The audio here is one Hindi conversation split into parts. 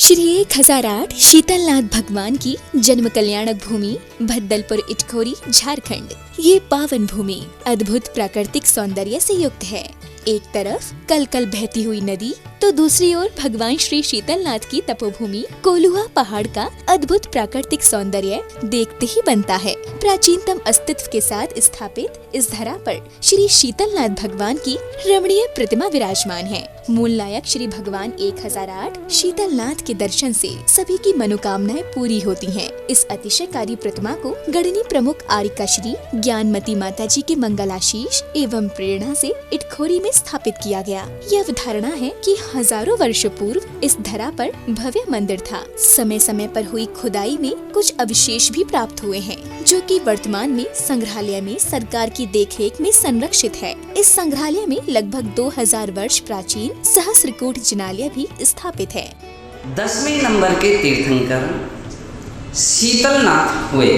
श्री 1008 शीतलनाथ भगवान की जन्म कल्याणक भूमि भद्दलपुर इटखोरी झारखंड। ये पावन भूमि अद्भुत प्राकृतिक सौंदर्य से युक्त है। एक तरफ कल बहती हुई नदी तो दूसरी ओर भगवान श्री शीतलनाथ की तपोभूमि कोलुआ पहाड़ का अद्भुत प्राकृतिक सौंदर्य देखते ही बनता है। प्राचीनतम अस्तित्व के साथ स्थापित इस धरा पर श्री शीतलनाथ भगवान की रमणीय प्रतिमा विराजमान है। मूल नायक श्री भगवान 1008 शीतलनाथ के दर्शन से सभी की मनोकामनाएं पूरी होती हैं। इस अतिशयकारी प्रतिमा को गढ़नी प्रमुख आरिका श्री ज्ञानमती माता जी के मंगलाशीष एवं प्रेरणा से इटखोरी में स्थापित किया गया। यह अवधारणा है कि हजारों वर्षों पूर्व इस धरा पर भव्य मंदिर था। समय समय पर हुई खुदाई में कुछ अवशेष भी प्राप्त हुए हैं, जो कि वर्तमान में संग्रहालय में सरकार की देखरेख में संरक्षित है। इस संग्रहालय में लगभग 2000 वर्ष प्राचीन सहस्त्रकूट जिनालय भी स्थापित है। 10वें नंबर के तीर्थंकर शीतलनाथ हुए।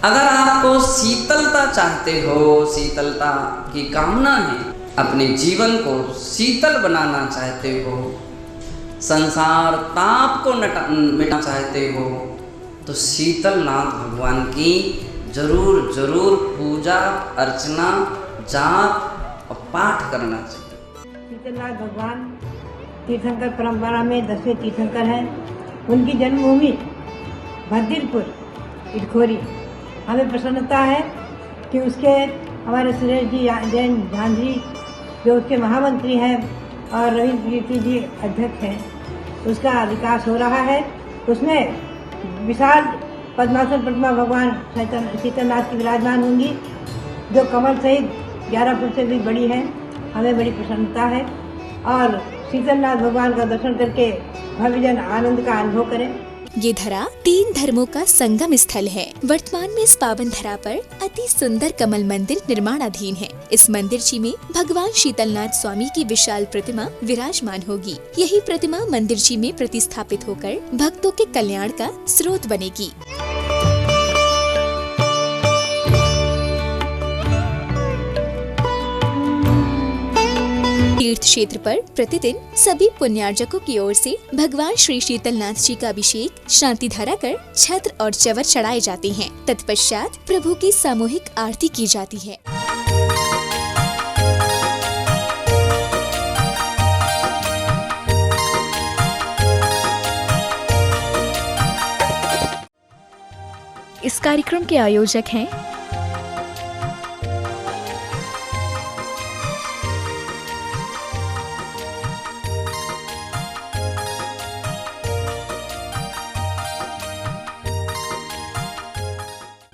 अगर आपको शीतलता चाहते हो, शीतलता की कामना है, अपने जीवन को शीतल बनाना चाहते हो, संसार ताप को मिटाना चाहते हो, तो शीतलनाथ भगवान की जरूर पूजा अर्चना जाप और पाठ करना चाहिए। शीतलनाथ भगवान तीर्थंकर परंपरा में 10वें तीर्थंकर हैं। उनकी जन्मभूमि भद्दलपुर इटखोरी। हमें प्रसन्नता है कि उसके हमारे सुरेश जी जैन झांझरी जो उसके महामंत्री हैं और रवि कीर्ति जी अध्यक्ष हैं, उसका विकास हो रहा है। उसमें विशाल पद्मासन प्रतिमा भगवान शीतलनाथ की विराजमान होंगी, जो कमल सहित 11 फुट से भी बड़ी है। हमें बड़ी प्रसन्नता है और शीतलनाथ भगवान का दर्शन करके भव्यजन आनंद का अनुभव करें। ये धरा 3 धर्मों का संगम स्थल है। वर्तमान में इस पावन धरा पर अति सुंदर कमल मंदिर निर्माणाधीन है। इस मंदिर में भगवान शीतलनाथ स्वामी की विशाल प्रतिमा विराजमान होगी। यही प्रतिमा मंदिर में प्रतिस्थापित होकर भक्तों के कल्याण का स्रोत बनेगी। तीर्थ क्षेत्र पर प्रतिदिन सभी पुण्यार्जकों की ओर से भगवान श्री शीतलनाथ जी का अभिषेक शांति धारा कर छत्र और चवर चढ़ाए जाते हैं। तत्पश्चात प्रभु की सामूहिक आरती की जाती है। इस कार्यक्रम के आयोजक हैं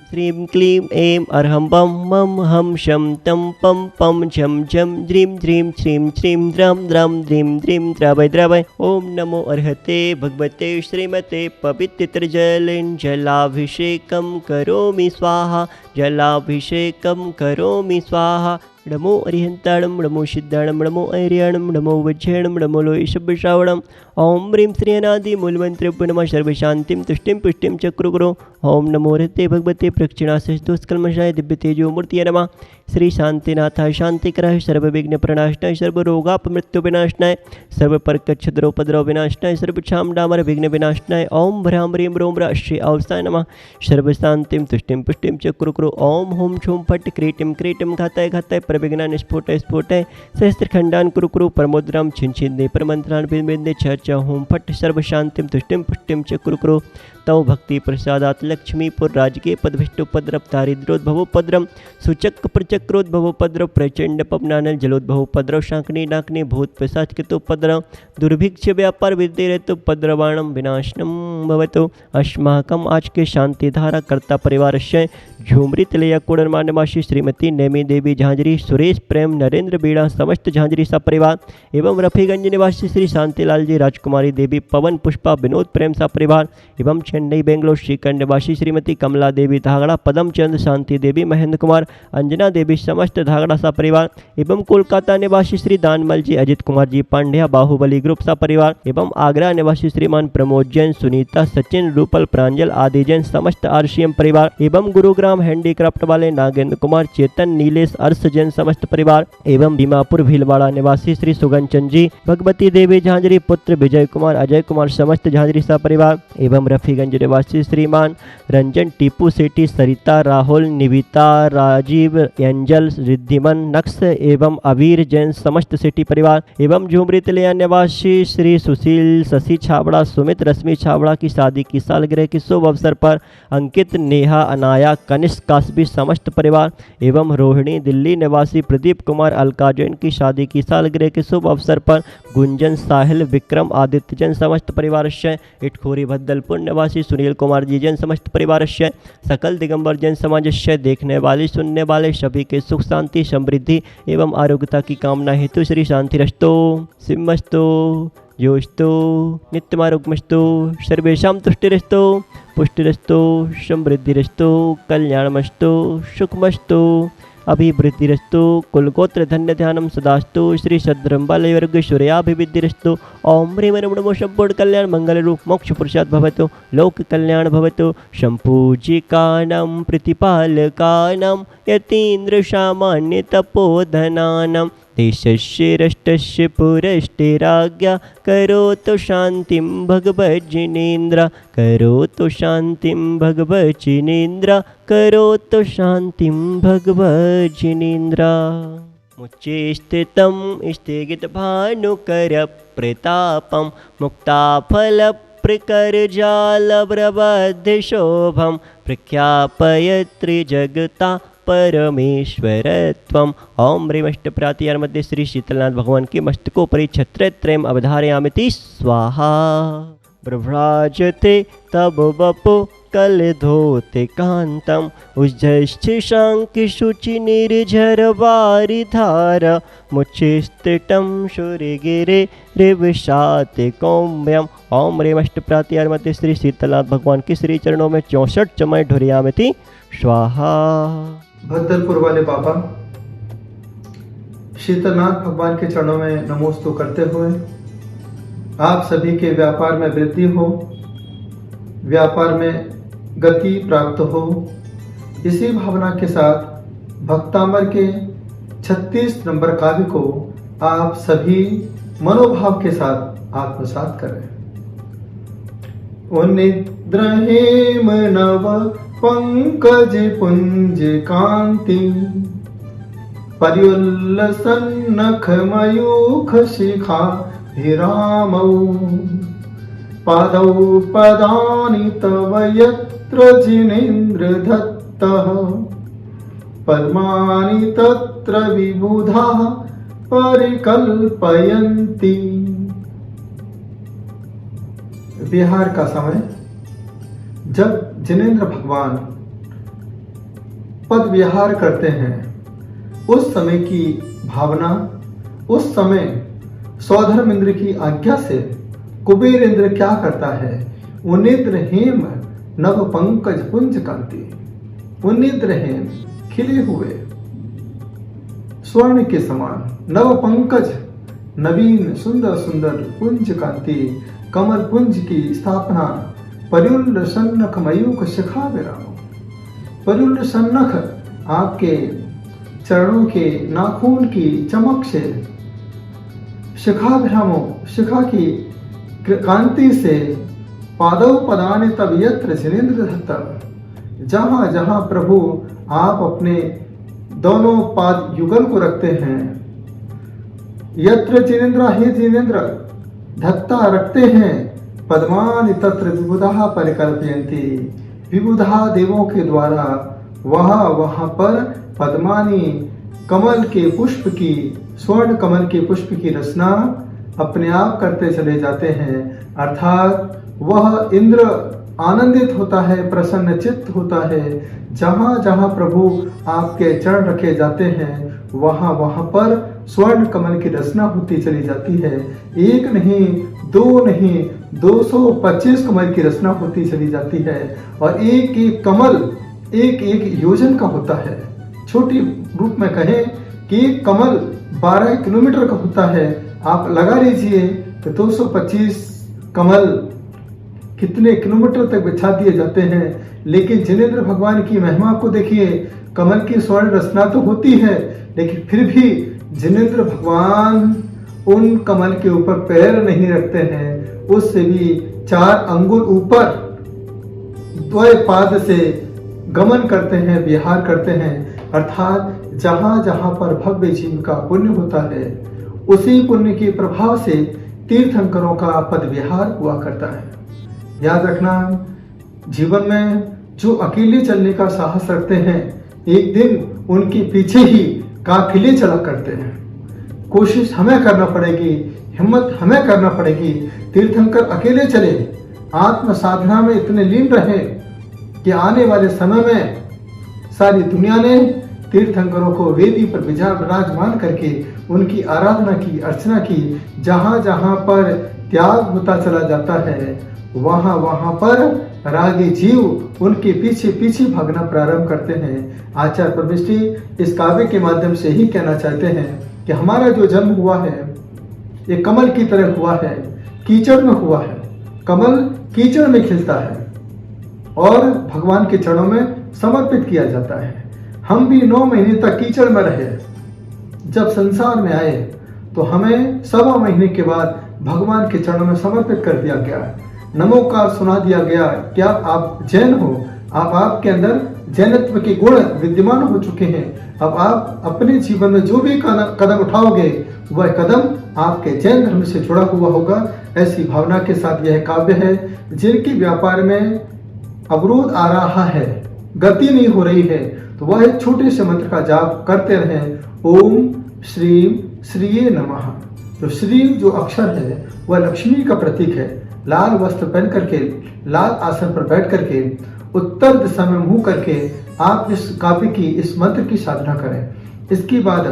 श्रीं क्लीं ऐं अरहं बम मम हम शम तम पम पम झम झम द्रीं द्रीं श्रीं श्रीं द्रां द्रां द्रीं द्रीं द्रावय द्रावय। ओम नमो अर्हते भगवते श्रीमते पवित्रजलेन जलाभिषेकं करोमि स्वाहा, जलाभिषेकं करोमि स्वाहा। नमो अरिहंताणं नमो सिद्धाणं नमो ऐर्याणं नमो वज्रेणं नमो लोहिषभ्रश्रावणम्। ओम ह्रीं श्री अनादि मूलमंत्रेभ्यो नमः सर्वशांतिं तुष्टिं पुष्टिं चक्रु गुरु। ओम नमो हृते भगवते प्रक्षिणाशस्तुष्कल्मषाय दिव्य तेजो मूर्तये नमः। श्री शांतिनाथाय शांतिकराय सर्वविघ्न प्रणाशनाय सर्वरोगापमृत्यु विनाशनाय सर्वपर्कच्छद्रोपद्रव विनाशनाय सर्वक्षामडामर विघ्न विनाशनाय। ओम भ्रां ह्रीं ब्रों श्री अवसाय नमः। सर्वशांतिं तुष्टिं पुष्टिं चक्रु गुरु। ओम हुम छुम फट क्रीटिं क्रीटिं घाताय घाताय प्रविघ्नान् स्फोटय स्फोटय सहस्त्रखंडान् कुरु कुरु परमोद्रां छिन्छिन्दे परमंत्रान् बिंदे छ होम फट सर्वशांतिं तुष्टिं पुष्टिं चक्रु कुरु। तव भक्ति प्रसादात् लक्ष्मीपुर राजकीय पदभिष्टोपद्रव दारिद्र्योद्भवोपद्रव सूचक प्रचक्रोद्भवोपद्रव प्रचंड पवनानल जलोद्भवोपद्रव शांकनी डाकनी भूत पिशाचकृतोपद्रव दुर्भिक्ष व्यापार विद्येरतोपद्रवाणं विनाशनं भवतु। अस्माकम् आज के शांति धारा कर्ता परिवारस्य झुमरी तिलया कोडरमानवासी श्रीमती नैमी देवी झांझरी, सुरेश प्रेम नरेंद्र बीड़ा समस्त झांझरी सपरिवार एवं रफीगंज निवासी श्री शांतिलाल जी, राजकुमारी देवी, पवन पुष्पा, विनोद प्रेम सपरिवार एवं चेन्नई बेंगलोर, श्रीखंड निवासी श्रीमती कमला देवी धागड़ा, पदमचंद, शांति देवी, महेंद्र कुमार, अंजना देवी, समस्त धागड़ा सा परिवार एवं कोलकाता निवासी श्री दानमल जी, अजित कुमार जी पांड्या, बाहुबली ग्रुप सा परिवार एवं आगरा निवासी श्रीमान प्रमोद जैन, सुनीता, सचिन, रूपल, प्रांजल आदि जैन, समस्त आरसीएम परिवार एवं गुरुग्राम हैंडीक्राफ्ट वाले नागेंद्र कुमार, चेतन, नीलेश, अर्श जैन समस्त परिवार एवं दीमापुर भीलवाड़ा निवासी श्री सुगन चंद जी, भगवती देवी झांझरी, पुत्र विजय कुमार, अजय कुमार, समस्त झांझरी सा परिवार एवं रफीगंज निवासी श्रीमान रंजन, टीपू सेठी, सरिता, राहुल, निविता, राजीव, एंजल, रिद्धिमन, नक्स एवं अवीर जैन समस्त सेठी परिवार एवं झुमरी तिलिया निवासी श्री सुशील, शशि छाबड़ा, सुमित, रश्मि छाबड़ा की शादी की सालगिरह के शुभ अवसर पर अंकित, नेहा, अनाया, कनिष्क, कासबी समस्त परिवार एवं रोहिणी, दिल्ली निवासी प्रदीप कुमार, अलका जैन की शादी की सालगिरह के शुभ अवसर पर गुंजन, साहिल, विक्रम, आदित्य जैन समस्त परिवार, इटखोरी भद्दलपुर निवासी सुनील कुमार जी जैन समस्त परिवार, सकल दिगंबर जैन समाज, देखने वाले सुनने वाले सभी के सुख शांति समृद्धि एवं आरोग्यता की कामना हेतु श्री शांतिरस्तु, सिंहस्तु, योस्तु, नित्यमारोग्यमस्तु, सर्वेषां तुष्टिरस्तु, पुष्टिरस्तु, समृद्धिरस्तु, कल्याणमस्तु, सुखमस्तु, अभिवृद्धिरस्तु, कुलगोत्र धन्य ध्यानम सदास्तु, श्री सद्ब्रह्मलयोर्गेश्वर्याभिवृद्धिरस्तु, ओम ह्रीं नमो संपूर्ण कल्याण मंगल रूप मोक्ष पुरुषात् भवतु, लोक कल्याण भवतु, संपूजिकानां प्रतिपालकानां यतीन्द्र सामान्य तपोधनानां देशस्य राष्ट्रस्य पुरस्ते राज्ञा करोतु शांतिं भगवज्जिनेन्द्र, करोतु शांतिं भगवज्जिनेन्द्र, करोतु शांतिं भगवज्जिनेन्द्र। मुच्चे स्थितं स्थिगितभानुकर प्रतापं मुक्ताफल प्रकरजालप्रबद्धशोभं प्रख्यापयत्रि जगता परमेश्वरत्वम्। ओम ह्रीं अष्टप्रातिहार मध्ये श्री शीतलनाथ भगवान के मस्तकोपरि छत्रत्रयम् अवधारयामिति स्वाहा। प्रभ्राजते तब वपो कलधोते कांतम उज्जैश्च शांति शुचि निर्झर वारिधार मुच्चिस्तिटं सूर्यगिरे रिवशाते कौम्यम। ओम ह्रीं अष्टप्रातिहार मध्ये श्री शीतलनाथ भगवान के श्री चरणों में 64 चमय ढुरियामिति स्वाहा। भद्दलपुर वाले बाबा शीतलनाथ भगवान के चरणों में नमोस्तु करते हुए आप सभी के व्यापार में वृद्धि हो, व्यापार में गति प्राप्त हो, इसी भावना के साथ भक्तामर के 36 नंबर काव्य को आप सभी मनोभाव के साथ आत्मसात करें। उन्निद्र हेम नव पंकज पुंज कांति पर्युल्लसन्नख मयूख शिखा विरामौ पादौ पदानि तव यत्र जिनेन्द्र दत्तः पद्मानि तत्र विबुधाः परिकल्पयन्ति। विहार का समय जब जिनेन्द्र भगवान पद विहार करते हैं, उस समय की भावना, उस समय सौधर्म इंद्र की आज्ञा से कुबेर इंद्र क्या करता है? उन्निद्र हेम नव पंकज पुंज कांति, उन्निद्र हेम खिले हुए स्वर्ण के समान, नव पंकज नवीन सुंदर सुंदर पुंज कांति कमल पुंज की स्थापना, पर्युल्ल सन्नख मयूख शिखा विराम। पर्युल्ल सन्नख आपके चरणों के नाखून की चमक से, शिखा विरामो शिखा की कांति से, पादौ पदानि तब यत्र जिनेन्द्र दत्तः, जहां जहां प्रभु आप अपने दोनों पाद युगल को रखते हैं, यत्र जिनेन्द्र हे जिनेन्द्र धत्ता रखते हैं, पद्मानि तत्र विबुधा परिकल्पयन्ति, विबुधा देवों के द्वारा वहां पर पद्मानि कमल के पुष्प की, स्वर्ण कमल के पुष्प की रचना अपने आप करते चले जाते हैं। अर्थात वह इंद्र आनंदित होता है, प्रसन्न चित्त होता है। जहां जहां प्रभु आपके चरण रखे जाते हैं, वहां वहां पर स्वर्ण कमल की रचना होती चली जाती है। एक नहीं, दो नहीं, 225 कमल की रचना होती चली जाती है और एक एक कमल एक एक योजन का होता है। छोटी रूप में कहें कि एक कमल 12 किलोमीटर का होता है। आप लगा लीजिए तो 225 कमल कितने किलोमीटर तक बिछा दिए जाते हैं। लेकिन जिनेंद्र भगवान की महिमा को देखिए, कमल की स्वर्ण रचना तो होती है लेकिन फिर भी जिनेंद्र भगवान उन कमल के ऊपर पैर नहीं रखते हैं, उससे भी 4 अंगुल ऊपर द्वय पाद से गमन करते हैं, विहार करते हैं। अर्थात जहां जहां पर भव्य जीव का पुण्य होता है उसी पुण्य के प्रभाव से तीर्थंकरों का पद विहार हुआ करता है। याद रखना, जीवन में जो अकेले चलने का साहस रखते हैं एक दिन उनके पीछे ही काफिले चला करते हैं। कोशिश हमें करना पड़ेगी, हिम्मत हमें करना पड़ेगी। तीर्थंकर अकेले चले, आत्म साधना में इतने लीन रहे कि आने वाले समय में सारी दुनिया ने तीर्थंकरों को वेदी पर विराजमान करके उनकी आराधना की, अर्चना की। जहां जहां पर त्याग होता चला जाता है वहां वहां पर रागी जीव उनके पीछे पीछे भागना प्रारंभ करते हैं। आचार्य परमेष्ठी इस काव्य के माध्यम से ही कहना चाहते हैं कि हमारा जो जन्म हुआ है ये कमल की तरह हुआ है, कीचड़ में हुआ है। कमल कीचड़ में खिलता है और भगवान के चरणों में समर्पित किया जाता है। हम भी 9 महीने तक कीचड़ में रहे। जब संसार में आए तो हमें 1.25 महीने के बाद भगवान के चरणों में समर्पित कर दिया गया, नमोकार सुना दिया गया। क्या आप जैन हो? आपके अंदर जैनत्व के गुण विद्यमान हो चुके हैं। अब आप अपने जीवन में जो भी कदम उठाओगे वह कदम आपके जैन धर्म से जुड़ा हुआ होगा। ऐसी भावना के साथ यह काव्य है। जिनके व्यापार में अवरोध आ रहा है, गति नहीं हो रही है, तो वह एक छोटे से मंत्र का जाप करते रहें। ओम श्रीम श्रीये नमः। तो श्री जो अक्षर है वह लक्ष्मी का प्रतीक है। लाल वस्त्र पहन करके, लाल आसन पर बैठ करके, उत्तर दिशा में मुंह करके आप इस काव्य की, इस मंत्र की साधना करें। इसके बाद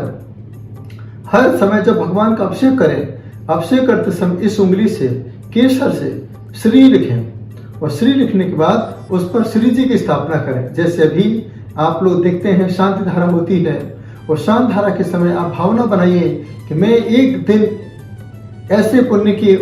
हर समय जब भगवान का अभिषेक करें, अभिषेक करते समय इस उंगली से, केसर से श्री लिखें और श्री लिखने के बाद उस पर श्री जी की स्थापना करें। जैसे अभी आप लोग देखते हैं शांति धारा होती है और शांत धारा के समय आप भावना बनाइए कि मैं एक दिन ऐसे पुण्य के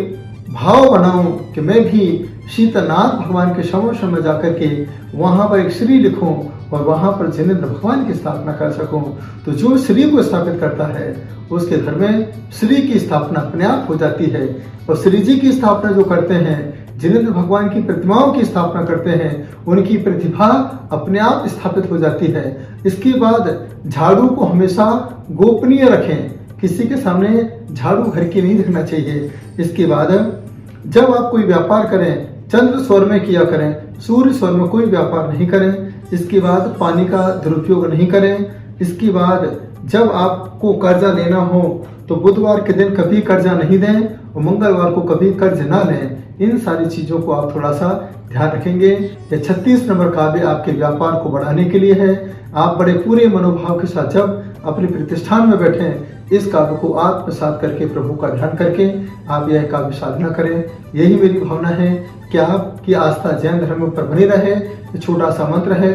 भाव बनाऊं कि मैं भी शीतलनाथ भगवान के समक्ष में जाकर के वहां पर एक श्री लिखूं और वहां पर जिनेंद्र भगवान की स्थापना कर सकूं। तो जो श्री को स्थापित करता है उसके घर में श्री की स्थापना अपने आप हो जाती है। और श्री जी की स्थापना जो करते हैं, जिनेंद्र भगवान की प्रतिमाओं की स्थापना करते हैं, उनकी प्रतिभा अपने आप स्थापित हो जाती है। इसके बाद झाड़ू को हमेशा गोपनीय रखें, किसी के सामने झाड़ू घर की नहीं रखना चाहिए। इसके बाद जब आप कोई व्यापार करें चंद्र स्वर में किया करें, सूर्य स्वर में कोई व्यापार नहीं करें। इसके बाद पानी का दुरुपयोग नहीं करें। इसके बाद जब आपको कर्जा लेना हो तो बुधवार के दिन कभी कर्जा नहीं दें और मंगलवार को कभी कर्ज ना लें। इन सारी चीजों को आप थोड़ा सा ध्यान रखेंगे। यह 36 नंबर काव्य आपके व्यापार को बढ़ाने के लिए है। आप बड़े पूरे मनोभाव के साथ जब अपने प्रतिष्ठान में बैठें, इस काव्य को आत्मसात करके प्रभु का ध्यान करके आप यह काव्य साधना करें। यही मेरी भावना है कि आपकी आस्था जैन धर्म पर बनी रहे। छोटा सा मंत्र है,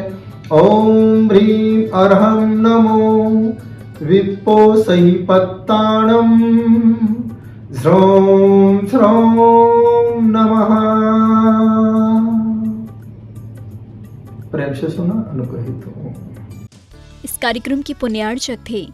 ओम ह्रीं अर्हं नमो विप्पो सही पत्ताणम ह्रौं श्रौं नमः। प्रेम से सुना, अनुग्रहित हो। इस कार्यक्रम के पुण्यार्चक थे